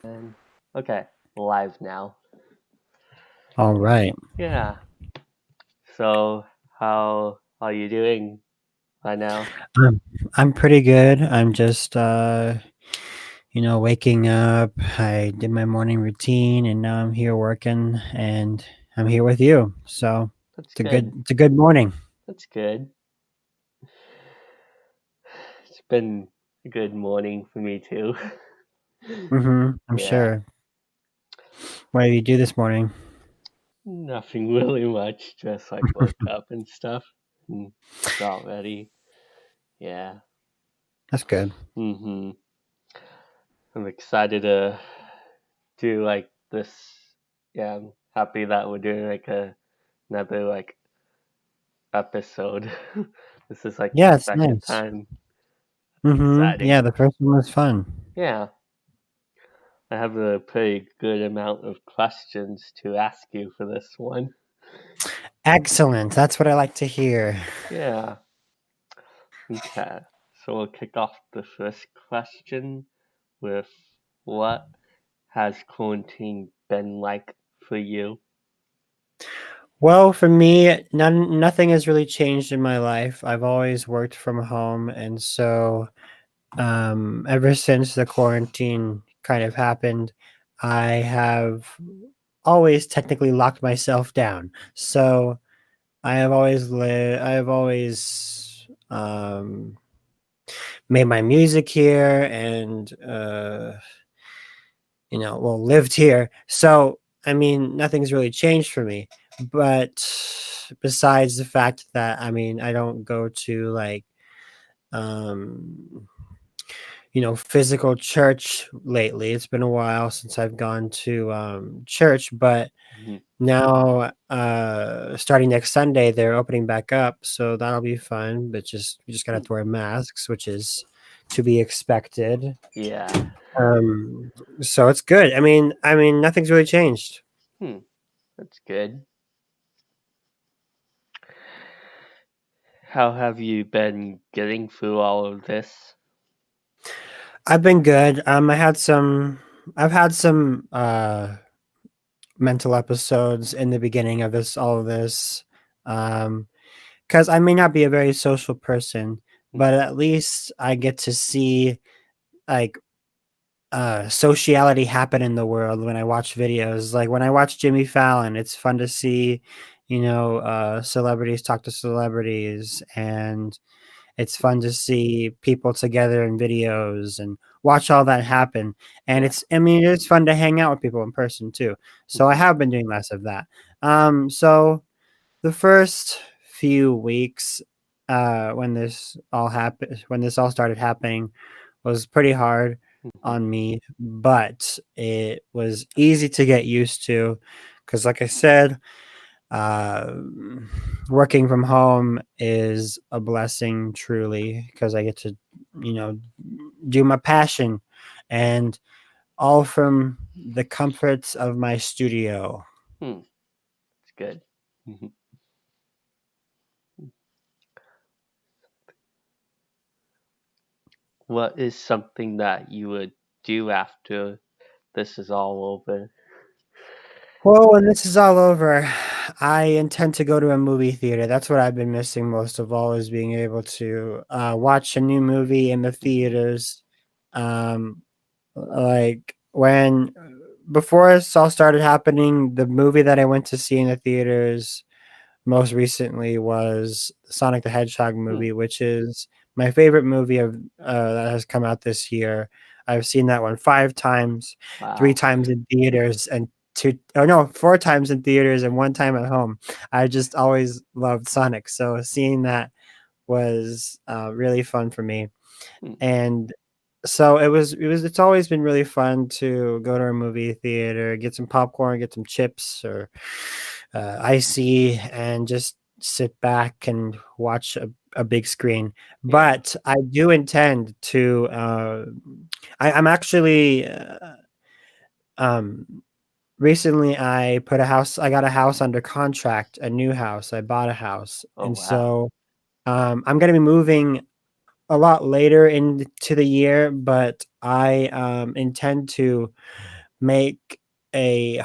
And okay, live now. All right. Yeah. So how are you doing right now? Um, I'm pretty good. I'm just waking up. I did my morning routine and now I'm here working and I'm here with you. So That's it's a good good. it's a good morning. That's good. It's been a good morning for me too. I'm Yeah. sure. What did you do this morning? Nothing really much. Just like woke up and stuff and got ready. Yeah. That's good. Mhm. I'm excited to do like this. Yeah, I'm happy that we're doing like another like episode. This is like the Yeah, it's second nice. time. That's Yeah, exciting. the first one was fun. Yeah, I have a pretty good amount of questions to ask you for this one. Excellent. That's what I like to hear. Yeah, okay. So we'll kick off the first question with what has quarantine been like for you? Well, for me, nothing has really changed in my life. I've always worked from home, and so ever since the quarantine kind of happened, I have always technically locked myself down. So I have always made my music here and lived here. So I mean, nothing's really changed for me. But besides the fact that I don't go to like um physical church lately. It's been a while since I've gone to church, but Mhm. now starting next Sunday they're opening back up, so that'll be fun. But just we just gotta have Hmm. to wear masks, which is to be expected. Yeah. Um, so it's good. I mean, nothing's really changed. Hmm. That's good. How have you been getting through all of this? I've been good. I've had some mental episodes in the beginning of all of this. Um, because I may not be a very social person, but at least I get to see like sociality happen in the world when I watch videos. Like when I watch Jimmy Fallon, it's fun to see, celebrities talk to celebrities, and it's fun to see people together in videos and watch all that happen. And Yeah. it's fun to hang out with people in person too. So I Hmm. have been doing less of that. So the first few weeks, when this all started happening, was pretty hard Hmm. on me, but it was easy to get used to because, like I said, uh, working from home is a blessing truly because I get to, you know, do my passion and all from the comforts of my studio. Hmm. It's good. Mhm. What is something that you would do after this is all over? Well, when this is all over, I intend to go to a movie theater. That's what I've been missing most of all is being able to watch a new movie in the Mhm. theaters. Like when before this all started happening, the movie that I went to see in the theaters most recently was Sonic the Hedgehog Hmm. movie, which is my favorite movie of that has come out this year. I've seen that one 5 times, three Wow. times in theaters, and two oh no, 4 times in theaters and 1 time at home. I just always loved Sonic, so seeing that was really fun for me. Hmm. And so it's always been really fun to go to a movie theater, get some popcorn, get some chips or icy, and just sit back and watch a big screen. Yeah. But I do intend to I'm actually um recently I got a house under contract, a new house. I bought a house. Oh And wow. so I'm gonna be moving a lot later into the year, but I intend to make a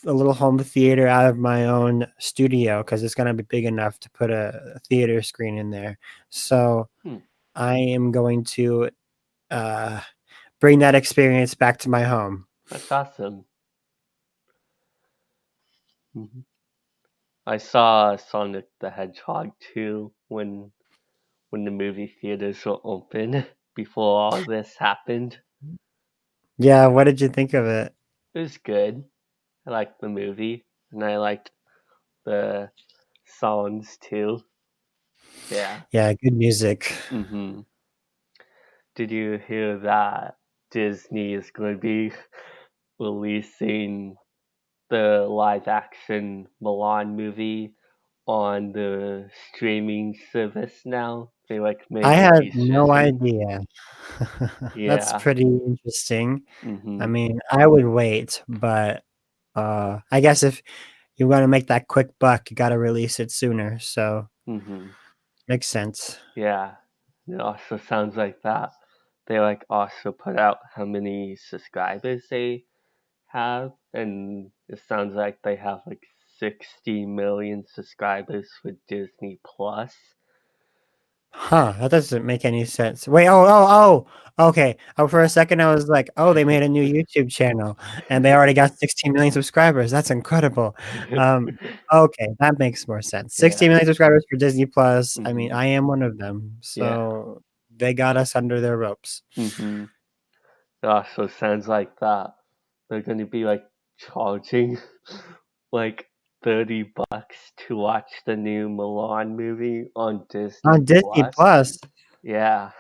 little home theater out of my own studio because it's gonna be big enough to put a theater screen in there. So Hmm, I am going to uh, bring that experience back to my home. that's awesome. Mhm. I saw Sonic the Hedgehog 2 when the movie theaters were open before all this happened. Yeah, what did you think of it? It was good. I liked the movie and I liked the songs too. Yeah. Yeah, good music. Mhm. Did you hear that Disney is going to be releasing the live action Milan movie on the streaming service now? They like I made a had no decision. idea. That's Yeah. pretty interesting. I Mhm. mean, I would wait, but I guess if you want to make that quick buck, you got to release it sooner. So Mhm. makes sense. Yeah. It also sounds like that. They like also put out how many subscribers they have, and it sounds like they have like 60 million subscribers for Disney Plus. Huh, that doesn't make any sense. Wait, oh, okay. Oh, for a second I was like, oh, they made a new YouTube channel and they already got 16 million subscribers. That's incredible. Okay, that makes more sense. 16 Yeah. million subscribers for Disney Plus. I mean, Mhm. I am one of them. Yeah. So they got us under their ropes. Mhm. It also sounds like that they're gonna be like charging like $30 to watch the new Milan movie on Disney On Disney Plus. Plus, Yeah.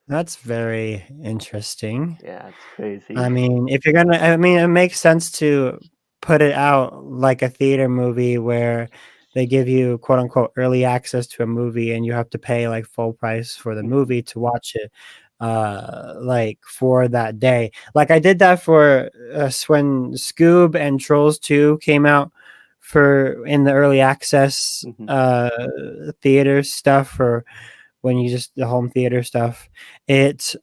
that's very interesting. Yeah, it's crazy. I mean, if you're gonna, I mean, it makes sense to put it out like a theater movie where they give you quote unquote early access to a movie and you have to pay like full price for the Mhm. movie to watch it, like for that day. Like I did that for when Scoob and Trolls 2 came out for in the early access Mhm. theater stuff for when you just the home theater stuff. It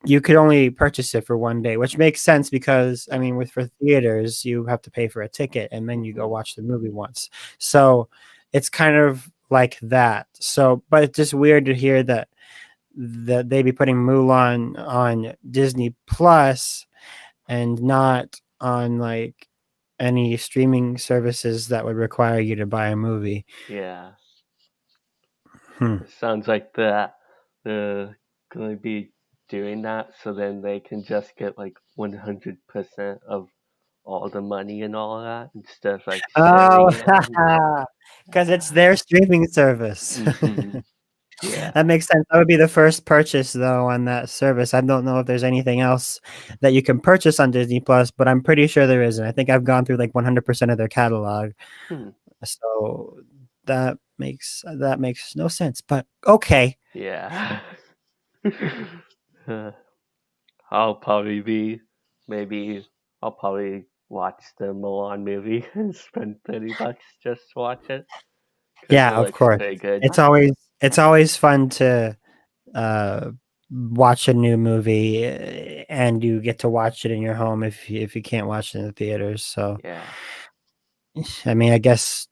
you could only purchase it for one day, which makes sense because I mean, with for theaters, you have to pay for a ticket and then you go Mhm. watch the movie once. So it's kind of like that. So, but it's just weird to hear that they be putting Mulan on Disney Plus and not on like any streaming services that would require you to buy a movie. Yeah. Hmm. It sounds like that they're gonna be doing that so then they can just get like 100% of all the money and all of that instead of like Oh, sharing it on. because it's their streaming service. Mhm. Yeah. That makes sense. That would be the first purchase though on that service. I don't know if there's anything else that you can purchase on Disney Plus, but I'm pretty sure there isn't. I think I've gone through like 100% of their catalog. Hmm. So that makes no sense. But okay. Yeah. Uh, I'll probably be maybe I'll probably watch the Milan movie and spend $30 just to watch it because it Yeah, of looks course. pretty good. It's always fun to uh watch a new movie and you get to watch it in your home if you can't watch it in the theaters. So Yeah. I mean, I guess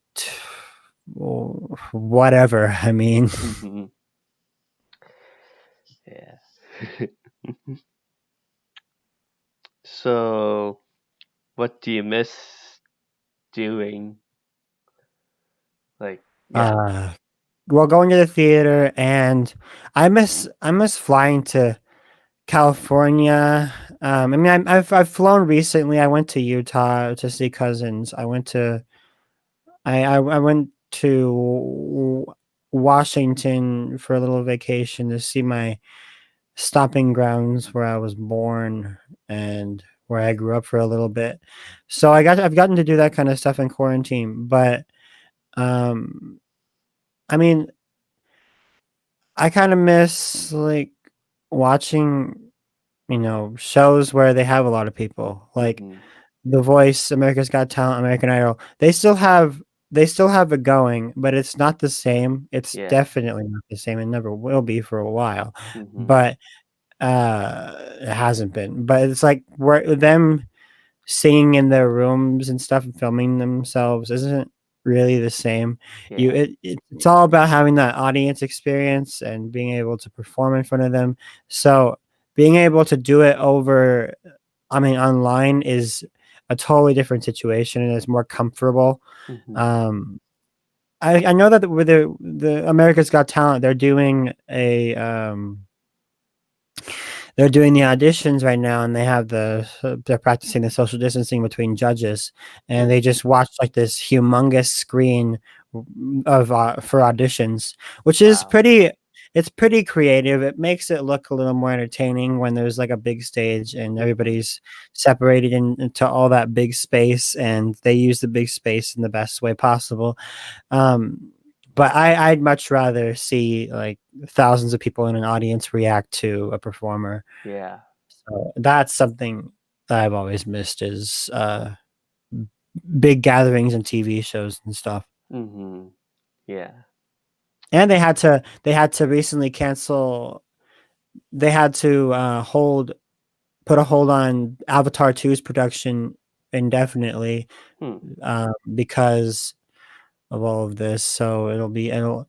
whatever. I mean, Hmm. Yeah. So, what do you miss doing? Like, yeah. uh, well, going to the theater, and I miss flying to California. I mean, I've flown recently. I went to Utah to see cousins. I went to Washington for a little vacation to see my stomping grounds where I was born and where I grew up for a little bit. So I've gotten to do that kind of stuff in quarantine, but um I mean, I kind of miss like watching, shows where they have a lot of people. Like Hmm. The Voice, America's Got Talent, American Idol. They still have they still have it going, but it's not the same. It's Yeah. definitely not the same. It never will be for a while. Mhm. But it hasn't been. But it's like we're them singing in their rooms and stuff and filming themselves isn't really the same. Yeah. It's all about having that audience experience and being able to perform in front of them. So being able to do it over, I mean, online is a totally different situation and it's more comfortable. Mhm. Um, I know that with the America's Got Talent, they're doing the auditions right now, and they're practicing the social distancing between judges, and Hmm. they just watched like this humongous screen of for auditions, which is Wow. pretty. It's pretty creative. It makes it look a little more entertaining when there's like a big stage and Mhm. everybody's separated into all that big space, and they use the big space in the best way possible. Um, but I'd much rather see like thousands of people in an audience react to a performer. Yeah. So that's something that I've always missed is big gatherings and TV shows and stuff. Mhm. Yeah. And they had to recently cancel. They had to hold put a hold on Avatar 2's production indefinitely Hmm. because of all of this. So it'll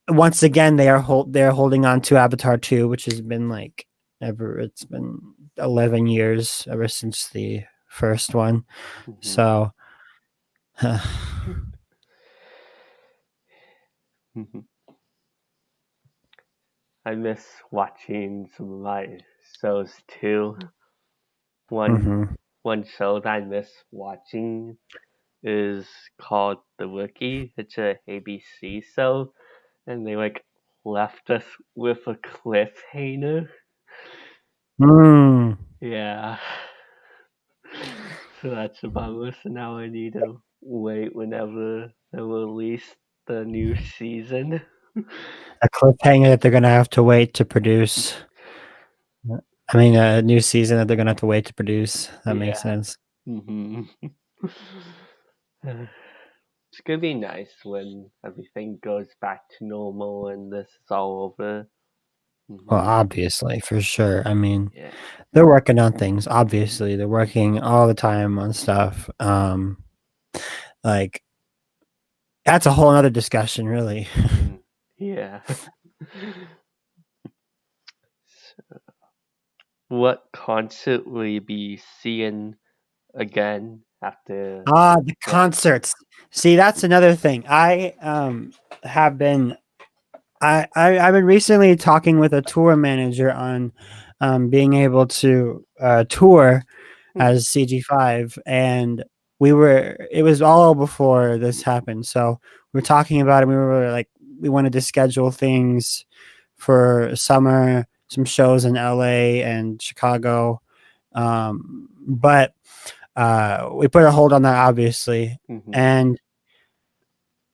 once again they're holding on to Avatar 2, which has been like ever it's been 11 years ever since the first one. Mhm. So Mhm. I miss watching some of my shows too. One mhm. one show that I miss watching is called The Rookie. It's a ABC show, and they like left us with a cliffhanger. Mm. Yeah. So that's about us. So now I need to wait whenever they release the new season. A cliffhanger that they're gonna have to wait to produce. I mean, a new season that they're gonna have to wait to produce. That makes Yeah. sense. Hmm. It's gonna be nice when everything goes back to normal and this is all over. Well, Hmm. obviously, for sure. I mean, Yeah. they're working on things. Obviously, they're working all the time on stuff. Like that's a whole other discussion, really. Hmm. Yeah. What concert will you be seeing again after? The Yeah. concerts. See, that's another thing. Have been I've been recently talking with a tour manager on being able to tour Hmm. as CG5, and it was all before this happened. So we were talking about it. We were like we wanted to schedule things for summer, some shows in LA and Chicago. But we put a hold on that obviously. Hmm. And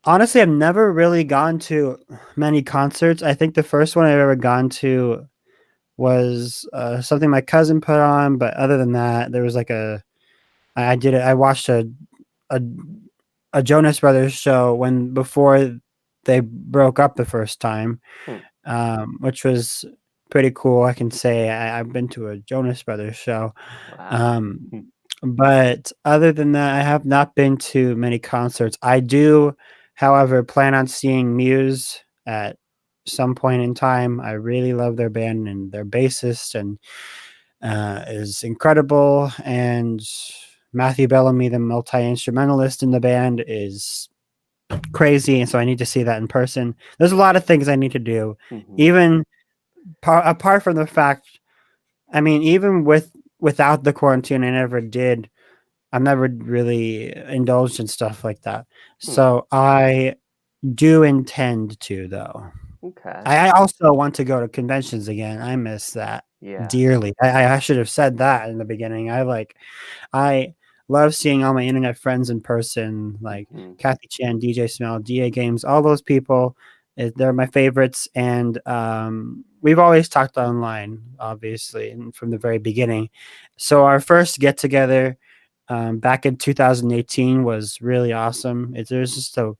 honestly, I've never really gone to many concerts. I think the first one I've ever gone to was something my cousin put on, but other than that, there was like I did it. I watched a a Jonas Brothers show when before they broke up the first time, Hmm. which was pretty cool. I can say I've been to a Jonas Brothers show. Wow. Um, but other than that, I have not been to many concerts. I do, however, plan on seeing Muse at some point in time. I really love their band and their bassist and is incredible. And Matthew Bellamy, the multi instrumentalist in the band, is crazy. And so I need to see that in person. There's a lot of things I need to do, Hmm. even apart from the fact. I mean, even without the quarantine, I never did. I've never really indulged in stuff like that. Hmm. So I do intend to, though. Okay. I also want to go to conventions again. I miss that Yeah. dearly. I should have said that in the beginning. I love seeing all my internet friends in person, like Hmm. Kathy Chan, DJ Smell, DA Games, all those people. They're my favorites, and we've always talked online, obviously, and from the very beginning. So our first get together back in 2018 was really awesome. There's just a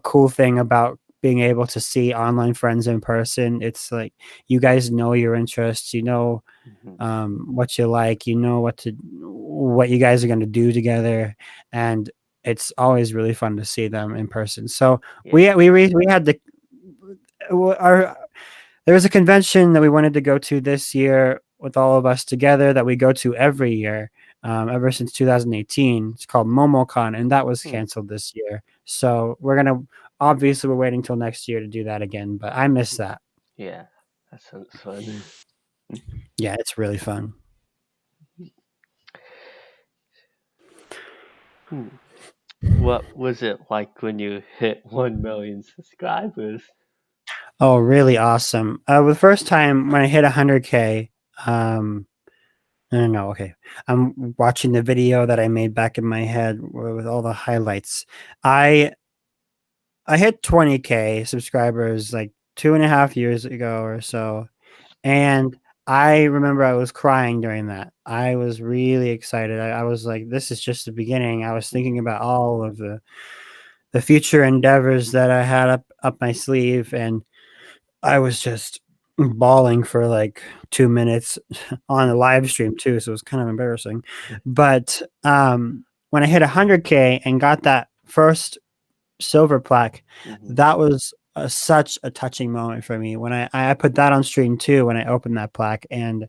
cool thing about being able to see online friends in person. It's like you guys know your interests, you know Hmm. what you like, you know what you guys are going to do together, and it's always really fun to see them in person. So Yeah. we had the our there was a convention that we wanted to go to this year with all of us together that we go to every year, ever since 2018. It's called MomoCon, and that was Hmm. canceled this year. So obviously we're waiting till next year to do that again. But I miss that. Yeah. That sounds fun. Yeah, it's really fun. Hmm. What was it like when you hit 1 million subscribers? Oh, really awesome. The first time when I hit 100K, um, no, no, no, okay. I'm watching the video that I made back in my head with all the highlights. I I hit 20K subscribers like 2.5 years ago or so, and I remember I was crying during that. I was really excited. I was like, "This is just the beginning." I was thinking about all of the future endeavors that I had up my sleeve, and I was just bawling for like 2 minutes on a live stream too, so it was kind of embarrassing. But when I hit 100K and got that first silver plaque, Hmm. that was such a touching moment for me when I put that on stream too when I opened that plaque, and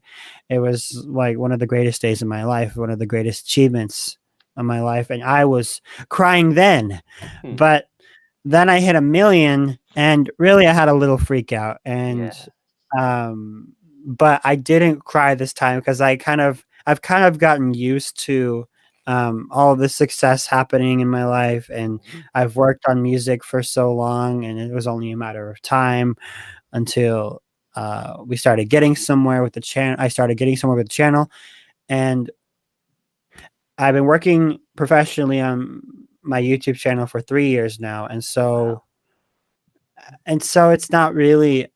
it was like one of the greatest days of my life, one of the greatest achievements of my life, and I was crying then. Hmm. But then I hit 1 million, and really I had a little freak out, and Yeah. um, but I didn't cry this time because I've kind of gotten used to all of the success happening in my life, and Hmm. I've worked on music for so long, and it was only a matter of time until we started getting somewhere with the channel. I started getting somewhere with the channel, and I've been working professionally on my YouTube channel for 3 years now, Wow. and so it's not really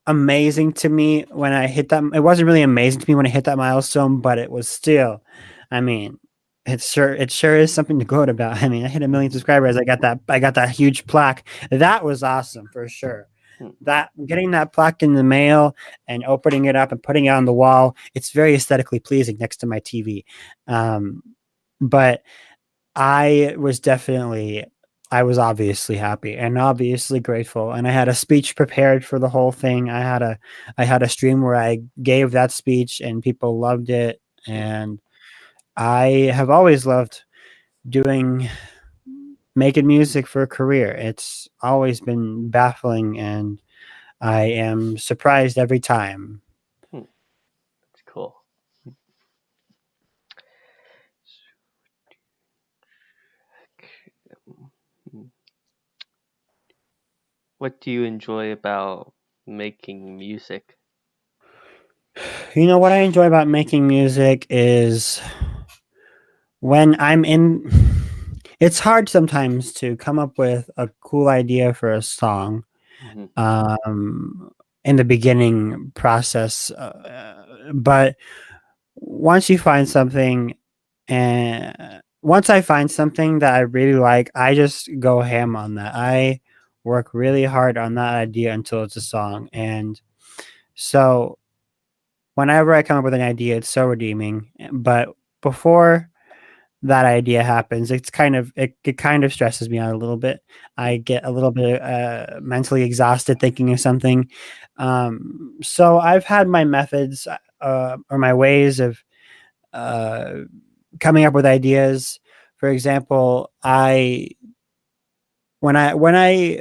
amazing to me when I hit that. It wasn't really amazing to me when I hit that milestone, but it was still. I mean, it sure is something to gloat about. I mean, I hit 1 million Hmm. subscribers. I got that huge plaque. That was awesome for sure. Hmm. That getting that plaque in the mail and opening it up and putting it on the wall. It's very aesthetically pleasing next to my TV. Um, but I was obviously happy and obviously grateful, and I had a speech prepared for the whole thing. I had a stream where I gave that speech and people loved it, Hmm. and I have always loved doing making music for a career. It's always been baffling, and I am surprised every time. Hmm. That's cool. Hmm. What do you enjoy about making music? You know what I enjoy about making music is when I'm in it's hard sometimes to come up with a cool idea for a song Hmm. um in the beginning process, but once you find something and once I find something that I really like, I just go ham on that. I work really hard on that idea until it's a song, and so whenever I come up with an idea, it's so redeeming. But before that idea happens, it kind of stresses me out a little bit. I Hmm. get a little bit mentally exhausted thinking of something. So I've had my methods or my ways of uh, coming up with ideas. For example, I when I when I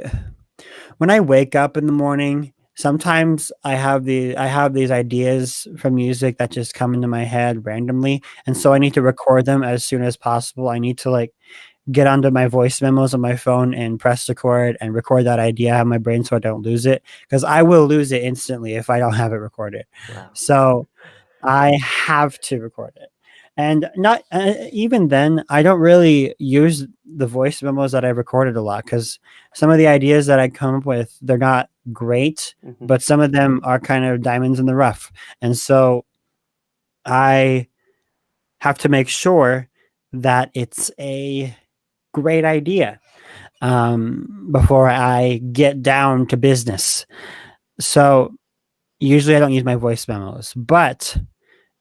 when I wake up in the morning, sometimes I have these ideas from music that just come into my head randomly, and so I Hmm. need to record them as soon as possible. I need to like get onto my voice memos on my phone and press record and record that idea out of my brain so I don't lose it, because I will lose it instantly if I don't have it recorded. Wow. So I have to record it. And not even then, I don't really use the voice memos that I recorded a lot because some of the ideas that I come up with, they're not great, Hmm. but some of them are kind of diamonds in the rough. And so I have to make sure that it's a great idea before I get down to business. So usually I don't use my voice memos, but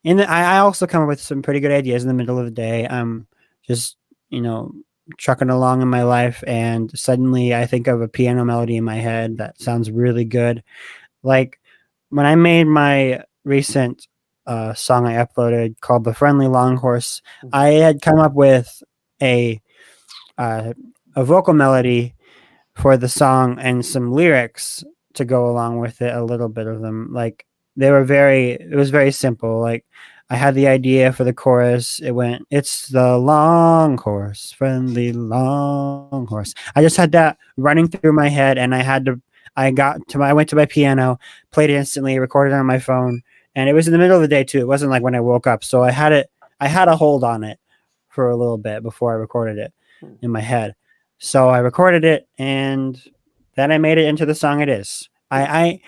I also come up with some pretty good ideas in the middle of the day. I'm just, you know, trucking along in my life, and suddenly I think of a piano melody in my head that sounds really good. Like when I made my recent song I uploaded called "The Friendly Long Horse," I had come up with a uh, a vocal melody for the song and some lyrics to go along with it, a little bit of them. Like it was very simple. Like I had the idea for the chorus. It went, "It's the long horse, friendly long horse." I just had that running through my head, and I went to my piano, played it instantly, recorded it on my phone, and it was in the middle of the day too. It wasn't like when I woke up. So I had a hold on it for a little bit before I recorded it in my head. So I recorded it, and then I made it into the song it is. I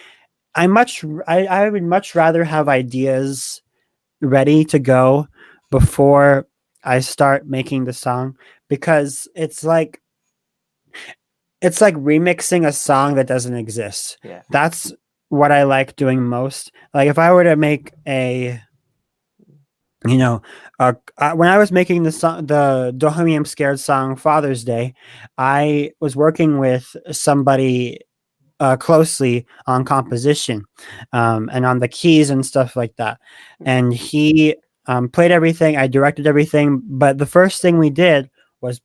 would much rather have ideas ready to go before I start making the song, because it's like remixing a song that doesn't exist. Yeah. That's what I like doing most. Like if I were to make a you know when I was making the song, the "Don't I'm Scared" song, Father's Day, I was working with somebody closely on composition and on the keys and stuff like that. And he played everything. I directed everything. But the first thing we did was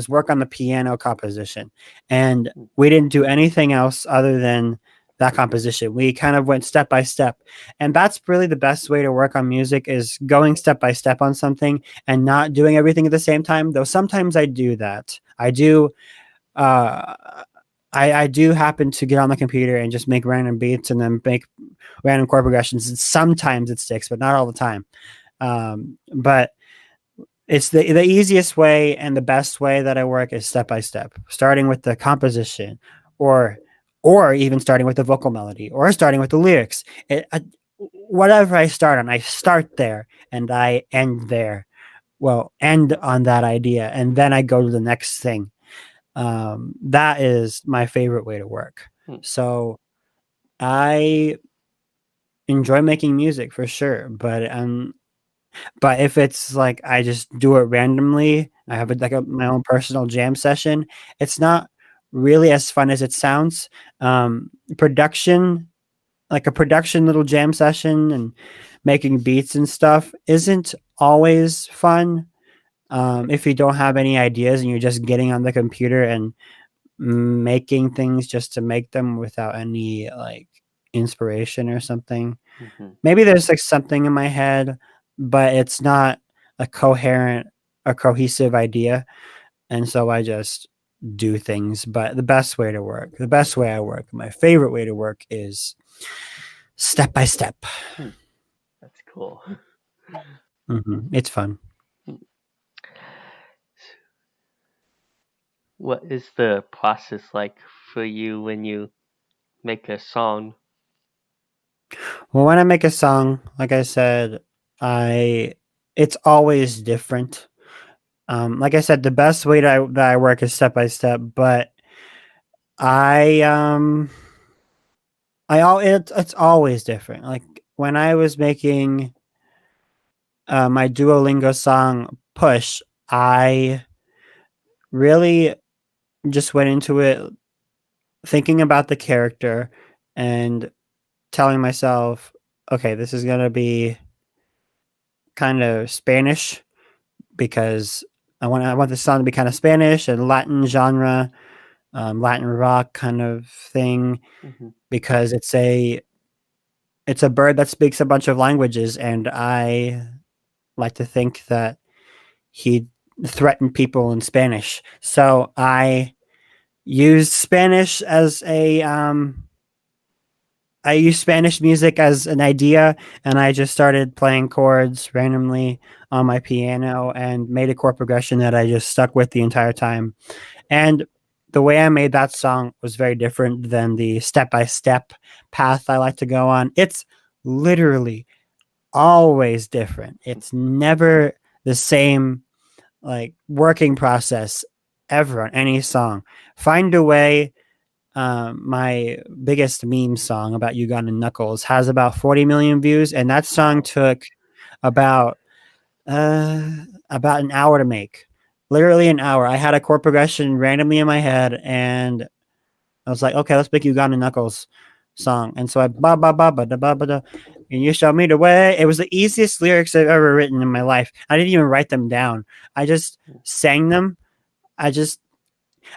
work on the piano composition, and we didn't do anything else other than that composition. We kind of went step by step, and that's really the best way to work on music, is going step by step on something and not doing everything at the same time. Though sometimes I do that. Uh, I do happen to get on the computer and just make random beats and then make random chord progressions. And sometimes it sticks, but not all the time. But it's the easiest way and the best way that I work is step by step, starting with the composition, or even starting with the vocal melody, or starting with the lyrics. Whatever I start on, I start there and I end there. Well, end on that idea, and then I go to the next thing. That is my favorite way to work. Hmm. So I enjoy making music for sure, but if it's like I just do it randomly, I have my own personal jam session. It's not really as fun as it sounds. Production, like a production little jam session and making beats and stuff, isn't always fun. If you don't have any ideas and you're just getting on the computer and making things just to make them without any like inspiration or something. Mm-hmm. Maybe there's like something in my head, but it's not a cohesive idea. And so I just do things. But the best way I work, my favorite way to work is step by step. That's cool. It's fun. What is the process like for you when you make a song? Well, when I make a song, like I said, I it's always different. Like I said, the best way that I work is step by step, but I it's always different. Like when I was making my Duolingo song Push, I really just went into it thinking about the character and telling myself, okay, this is gonna be kind of Spanish, because I want the song to be kind of Spanish and Latin genre, Latin rock kind of thing, Mm-hmm. because it's a bird that speaks a bunch of languages, and I like to think that he threatened people in Spanish. So used Spanish as a I used Spanish music as an idea, and I just started playing chords randomly on my piano and made a chord progression that I just stuck with the entire time. And the way I made that song was very different than the step by step path I like to go on. It's literally always different. It's never the same like working process ever on any song. Find a Way, my biggest meme song about Uganda Knuckles, has about 40 million views, and that song Wow. took about uh about an hour to make. Literally an hour. I had a chord progression randomly in my head, and I was like, okay, let's make Uganda Knuckles song. And so I ba ba ba ba da ba ba da, and you show me the way. It was the easiest lyrics I've ever written in my life. I didn't even write them down. I just sang them. I just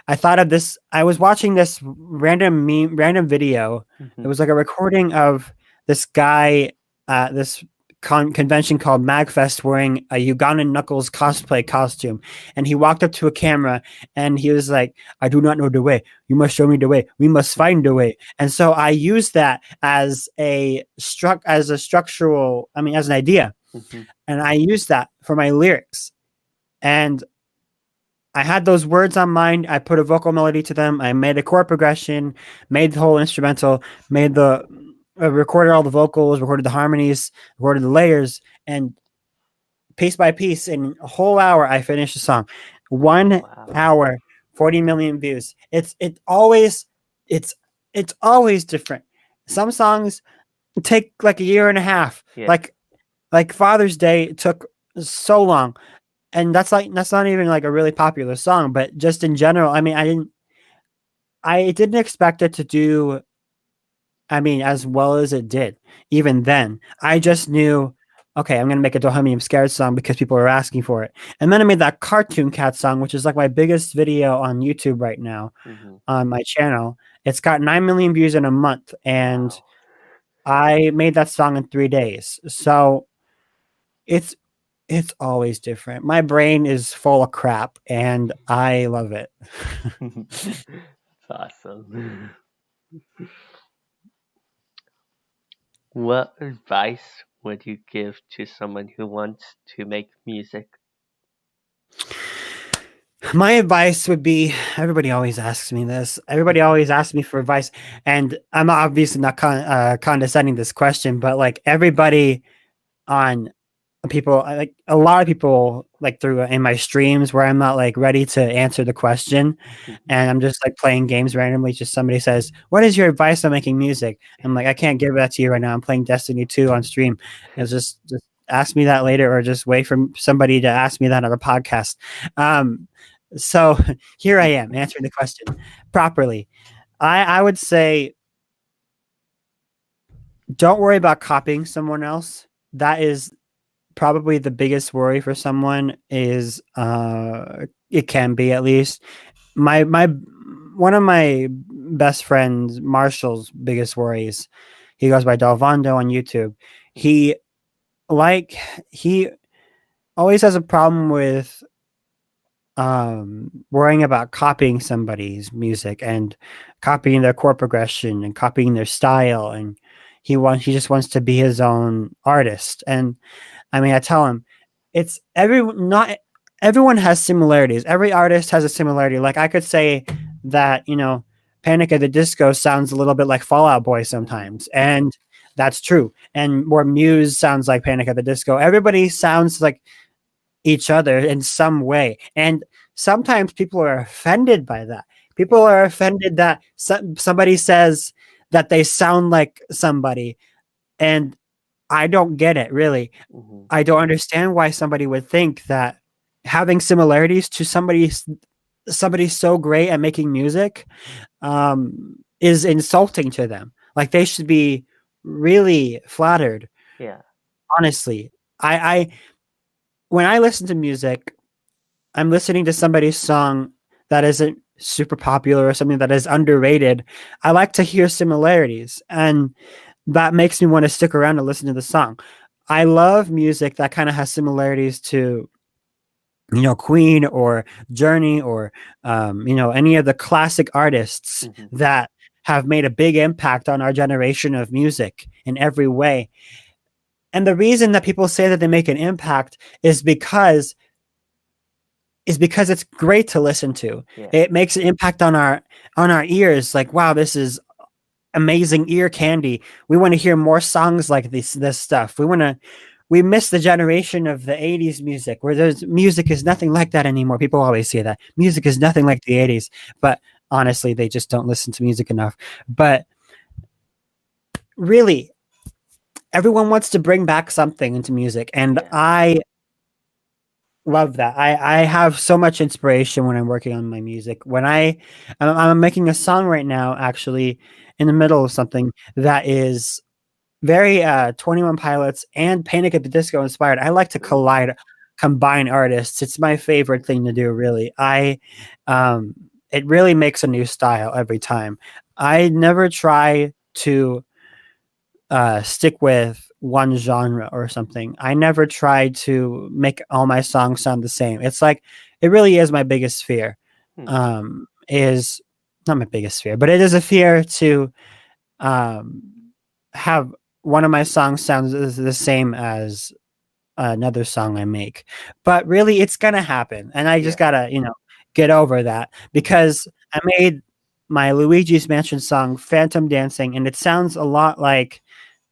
I thought of this. I was watching this random video. It Mhm. was like a recording of this guy at this convention called Magfest wearing a Ugandan Knuckles cosplay costume. And he walked up to a camera and he was like, I do not know the way. You must show me the way. We must find the way. And so I used that as a structural, I mean, as an idea. Mhm. And I used that for my lyrics. And I had those words on mind. I put a vocal melody to them. I made a chord progression, made the whole instrumental, made the recorded all the vocals, recorded the harmonies, recorded the layers, and piece by piece, in a whole hour, I finished the song. 1 hour, 40 million views. It's it's always different. Some songs take like a year and a half. Yeah. Like Father's Day took so long, and that's not even like a really popular song, but just in general, I mean, I didn't expect it to do, I mean, as well as it did. Even then, I just knew, okay, I'm gonna make a Dohemy I'm Scared song because people are asking for it. And then I made that Cartoon Cat song, which is like my biggest video on YouTube right now Mhm. on my channel. It's got 9 million views in a month, and Wow. I made that song in 3 days. So it's it's always different. My brain is full of crap, and I love it. That's awesome. What advice would you give to someone who wants to make music? My advice would be, everybody always asks me this. Everybody always asks me for advice, and I'm obviously not condescending this question, but like everybody on people, like a lot of people, like through in my streams where I'm not like ready to answer the question, Mhm. and I'm just like playing games randomly. Just somebody says, "What is your advice on making music?" I'm like, I can't give that to you right now. I'm playing Destiny 2 on stream. It's just ask me that later, or just wait for somebody to ask me that on a podcast. So here I am answering the question properly. I would say, don't worry about copying someone else. That is probably the biggest worry for someone, is it can be, at least. My one of my best friends, Marshall's biggest worries, he goes by Dalvando on YouTube. He like he always has a problem with worrying about copying somebody's music and copying their chord progression and copying their style, and he just wants to be his own artist. And I mean, I tell him, it's not everyone has similarities. Every artist has a similarity. Like I could say that, Panic at the Disco sounds a little bit like Fall Out Boy Mhm. sometimes, and that's true. And where Muse sounds like Panic at the Disco, everybody sounds like each other in some way. And sometimes people are offended by that. People Yeah. are offended that somebody says that they sound like somebody, and I don't get it, really. Mhm. I don't understand why somebody would think that having similarities to somebody so great at making music is insulting to them. Like they should be really flattered. Yeah. Honestly, I when I listen to music, I'm listening to somebody's song that isn't super popular or something that is underrated. I like to hear similarities, and that makes me want to stick around and listen to the song. I love music that kind of has similarities to, Queen or Journey or, any of the classic artists Mhm. that have made a big impact on our generation of music in every way. And the reason that people say that they make an impact is because it's great to listen to. Yeah. It makes an impact on our ears. Like, wow, this is amazing ear candy. We want to hear more songs like this stuff. we miss the generation of the 80s music where there's music is nothing like that anymore. People always say that music is nothing like the 80s, but honestly, they just don't listen to music enough. But really, everyone wants to bring back something into music, and Yeah. I love that. I have so much inspiration when I'm working on my music. I'm making a song right now, actually, in the middle of something that is very 21 Pilots and Panic at the Disco inspired. I like to Ooh. combine artists. It's my favorite thing to do, really. I it really makes a new style every time. I never try to stick with one genre or something. I never try to make all my songs sound the same. It's like it really is my biggest fear. Hmm. Is not my biggest fear, but it is a fear to um, have one of my songs sounds the same as another song I make. But really, it's gonna happen, and I just Yeah. gotta get over that because I made my Luigi's Mansion song "Phantom Dancing," and it sounds a lot like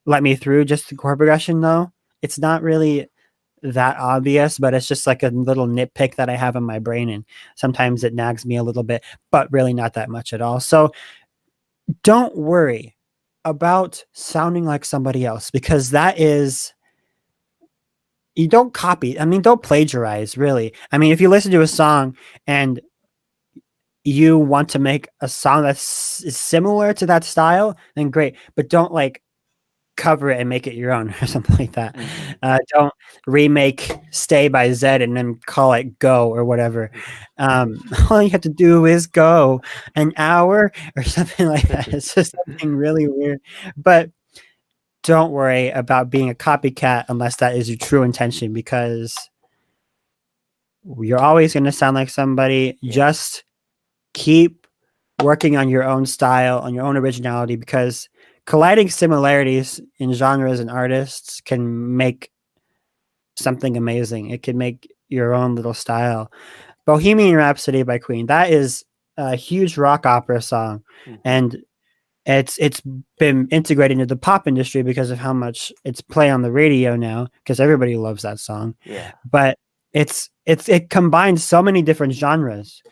"Let Me Through," just the chord progression though. It's not really that obvious, but it's just like a little nitpick that I have in my brain, and sometimes it nags me a little bit, but really not that much at all. So don't worry about sounding like somebody else because that is you don't copy. I mean, don't plagiarize, really. I mean, if you listen to a song and you want to make a song that's similar to that style, then great. But don't like cover it and make it your own or something like that. Mm-hmm. Don't remake "Stay" by Zed and then call it "Go" or whatever. All you have to do is go an hour or something like that. It's just something really weird. But don't worry about being a copycat unless that is your true intention because you're always going to sound like somebody. Yeah. Just keep working on your own style, on your own originality, because colliding similarities in genres and artists can make something amazing. It can make your own little style. Bohemian Rhapsody by Queen, that is a huge rock opera song. Mm-hmm. And it's been integrated into the pop industry because of how much it's play on the radio now, because everybody loves that song. Yeah. But it combines so many different genres,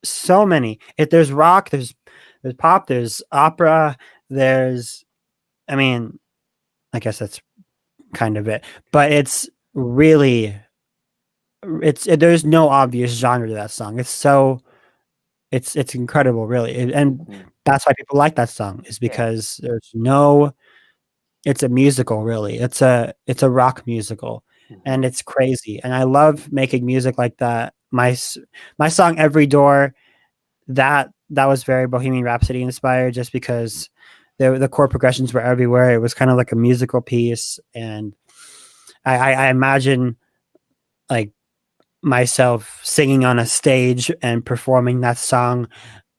so many. If there's rock, there's pop, there's opera, there's I mean, I guess that's kind of it. But it's really there's no obvious genre to that song. It's incredible, really. And Mm-hmm. that's why people like that song is Yeah. because there's no it's a musical, really. It's a rock musical, Mm-hmm. and it's crazy. And I love making music like that. My song "Every Door" that was very Bohemian Rhapsody inspired, just because the chord progressions were everywhere. It was kind of like a musical piece, and I imagine like myself singing on a stage and performing that song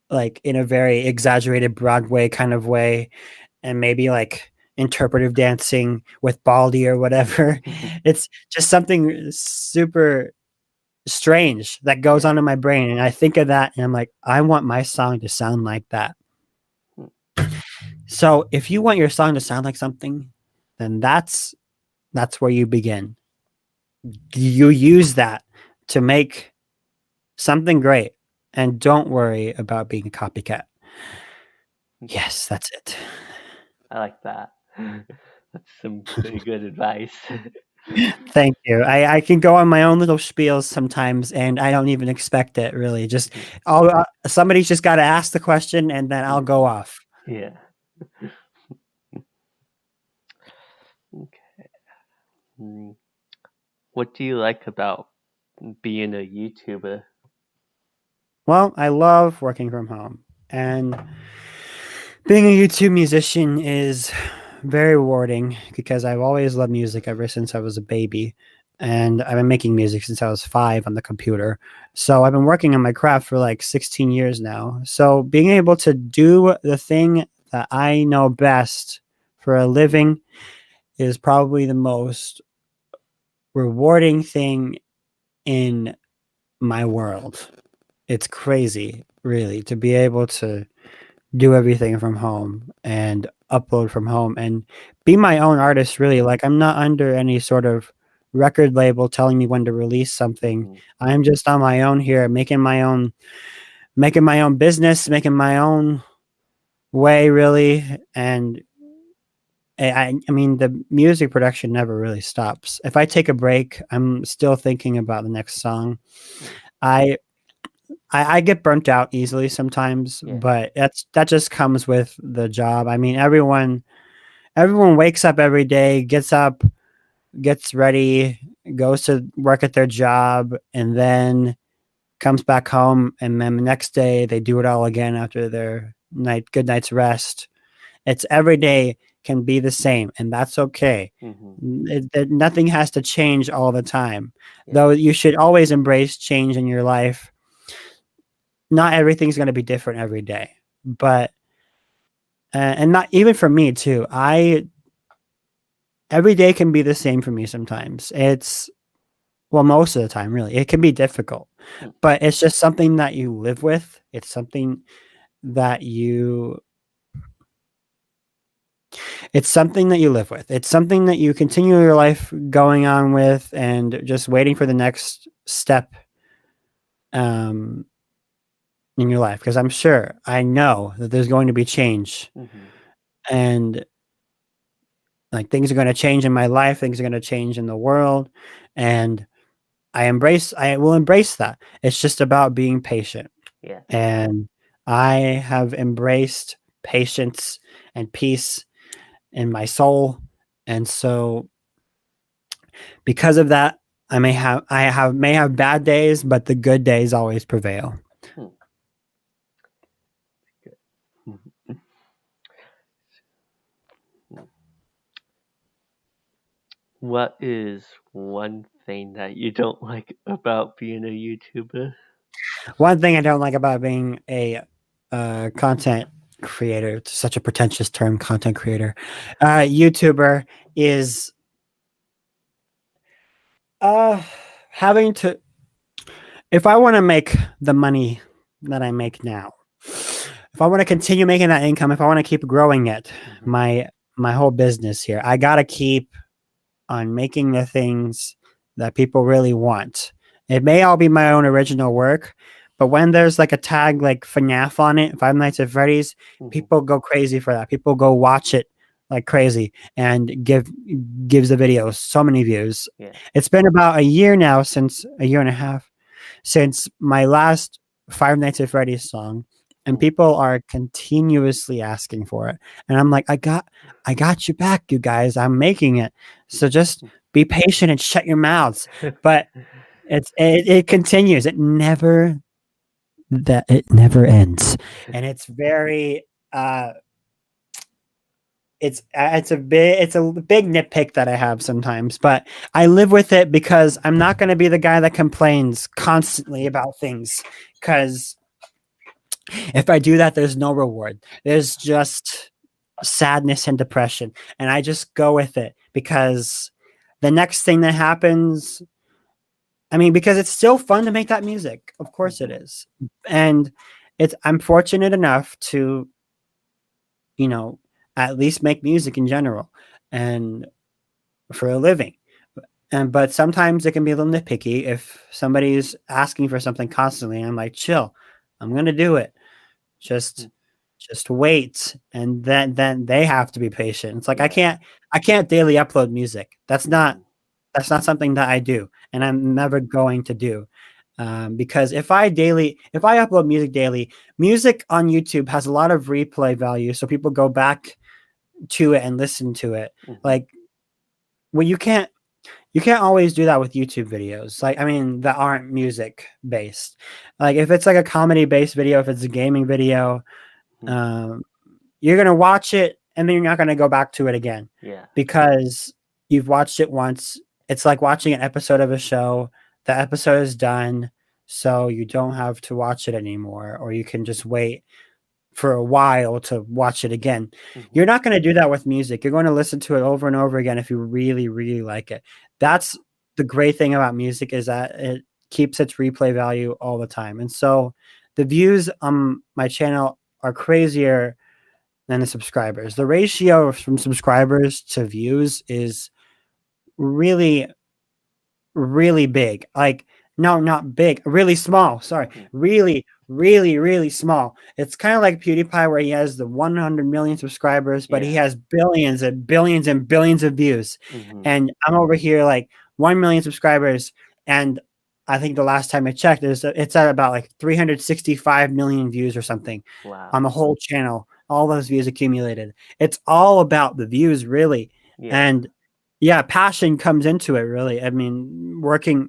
like in a very exaggerated Broadway kind of way, and maybe like interpretive dancing with Baldy or whatever. It's just something super strange that goes Yeah. on in my brain. And I think of that and I'm like, I want my song to sound like that. Mm. So if you want your song to sound like something, then that's where you begin. You use that to make something great. And don't worry about being a copycat. Yes, that's it. I like that. That's some pretty good advice. Thank you. I can go on my own little spiels sometimes, and I don't even expect it. Really, just somebody's just got to ask the question, and then I'll go Mhm. off. Yeah. Okay. Mm. What do you like about being a YouTuber? Well, I love working from home, and being a YouTube musician is very rewarding because I've always loved music ever since I was a baby. And I've been making music since I was 5 on the computer. So I've been working on my craft for like 16 years now. So being able to do the thing that I know best for a living is probably the most rewarding thing in my world. It's crazy, really, to be able to do everything from home and upload from home and be my own artist really. Like I'm not under any sort of record label telling me when to release something. Mhm. I'm just on my own here, making my own business, making my own way really. And I mean the music production never really stops. If I take a break, I'm still thinking about the next song. Mm. I I get burnt out easily sometimes, Yeah. but that just comes with the job. I mean, everyone wakes up every day, gets up, gets ready, goes to work at their job, and then comes back home, and then the next day they do it all again after their good night's rest. It's every day can be the same, and that's okay. Mhm. Nothing has to change all the time, Yeah. though. You should always embrace change in your life. Not everything's going to be different every day, but and not even for me too. I Every day can be the same for me sometimes. It's Well, most of the time, really. It can be difficult, Mm. but it's just something that you live with. It's something that you it's something that you live with. It's something that you continue your life going on with and just waiting for the next step um in your life because I know that there's going to be change Mhm. and like things are going to change in my life, things are going to change in the world and I will embrace that. It's just about being patient. Yeah. And I have embraced patience and peace in my soul. And so because of that, I may have bad days, but the good days always prevail. Hmm. Good. Mhm. Mhm. What is one thing that you don't like about being a YouTuber? One thing I don't like about being a content creator, it's such a pretentious term, content creator, YouTuber, is uh, having to if I want to make the money that I make now, if I want to continue making that income, if I want to keep growing it, Mhm. my whole business here, I gotta keep on making the things that people really want. It may all be my own original work, but when there's like a tag like FNAF on it, Five Nights at Freddy's, Mhm. people go crazy for that. People go watch it like crazy and gives the video so many views. Yeah. It's been about a year now, since a year and a half since my last Five Nights at Freddy's song, and Mm. people are continuously asking for it. And I'm like, I got you back, you guys. I'm making it. So just be patient and shut your mouths. But it continues. It never ends, and it's very it's a big nitpick that I have sometimes, but I live with it because I'm not going to be the guy that complains constantly about things. Because if I do that, there's no reward. There's just sadness and depression, and I just go with it because the next thing that happens. I mean, because it's still fun to make that music. Of course, it Mhm. is, and I'm fortunate enough to you know at least make music in general, and for a living. And but sometimes it can be a little nitpicky if somebody's asking for something constantly. And I'm like, chill, I'm gonna do it. Mm. Just just wait. And then they have to be patient. It's like Yeah. I can't daily upload music. Mhm. That's not something that I do, and I'm never going to do. Because if I upload music daily, music on YouTube has a lot of replay value, so people go back to it and listen to it. Mhm. Like, well, you can't always do that with YouTube videos. Like, I mean, that aren't music based. Like, if it's like a comedy based video, if it's a gaming video, Mhm. um, you're gonna watch it and then you're not gonna go back to it again Yeah. because you've watched it once. It's like watching an episode of a show. The episode is done, so you don't have to watch it anymore, or you can just wait for a while to watch it again. Mhm. You're not going to do that with music. You're going to listen to it over and over again if you really, really like it. Yeah. That's the great thing about music is that it keeps its replay value all the time. And so the views on my channel are crazier than the subscribers. The ratio from subscribers to views is really, really big. Like, no, not big, really small. Sorry, Mhm. really, really, really small. It's kind of like PewDiePie, where he has the 100 million subscribers, but he Yeah. has billions and billions and billions of views. Mhm. And I'm over here like 1 million subscribers, and I think the last time I checked, it's at about like 365 million views or something on Wow. the whole channel. All those views accumulated. It's all about the views, really, Yeah. and yeah, passion comes into it, really. I mean,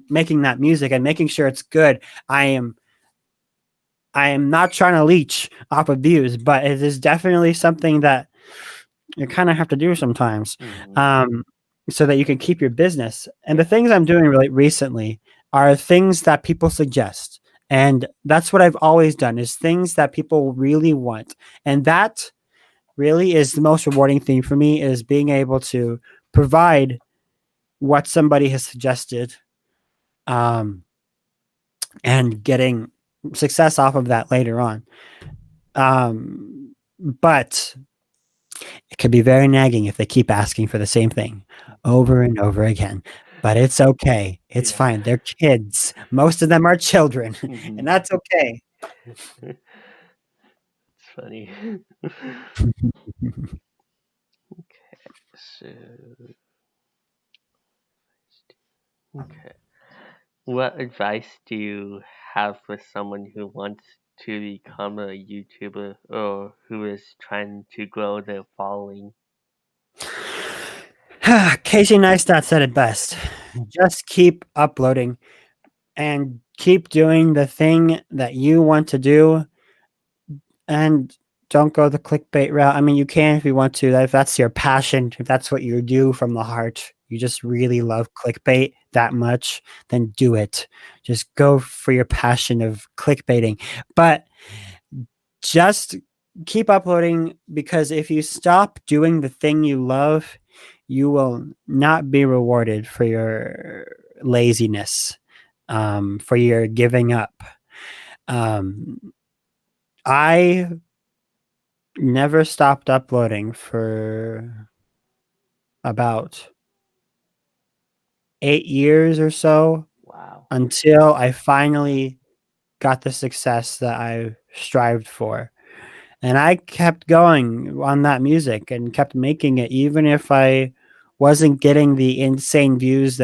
making that music and making sure it's good. I am I am not trying to leech off of views, but it is definitely something that you kind of have to do sometimes, Mhm. um, so that you can keep your business. And the Yeah. things I'm doing really recently are things that people suggest, and that's what I've always done, is things that people really want, and that really is the most rewarding thing for me, is being able to provide what somebody has suggested, um, and getting success off of that later on. But it can be very nagging if they keep asking for the same thing over and over again. But it's okay. It's Yeah. fine. They're kids. Most of them are children, and Mhm. that's okay. It's funny. Okay. So, okay. What advice do you have for someone who wants to become a YouTuber or who is trying to grow their following? Casey Neistat said it best. Just keep uploading and keep doing the thing that you want to do, and don't go the clickbait route. I mean, you can if you want to. If that's your passion, if that's what you do from the heart, you just really love clickbait that much, then do it. Just go for your passion of clickbaiting. But just keep uploading, because if you stop doing the thing you love, you will not be rewarded for your laziness, for your giving up. Um, I never stopped uploading for about 8 years or so, Wow. until I finally got the success that I strived for. And I kept going on that music and kept making it, even if I wasn't getting the insane views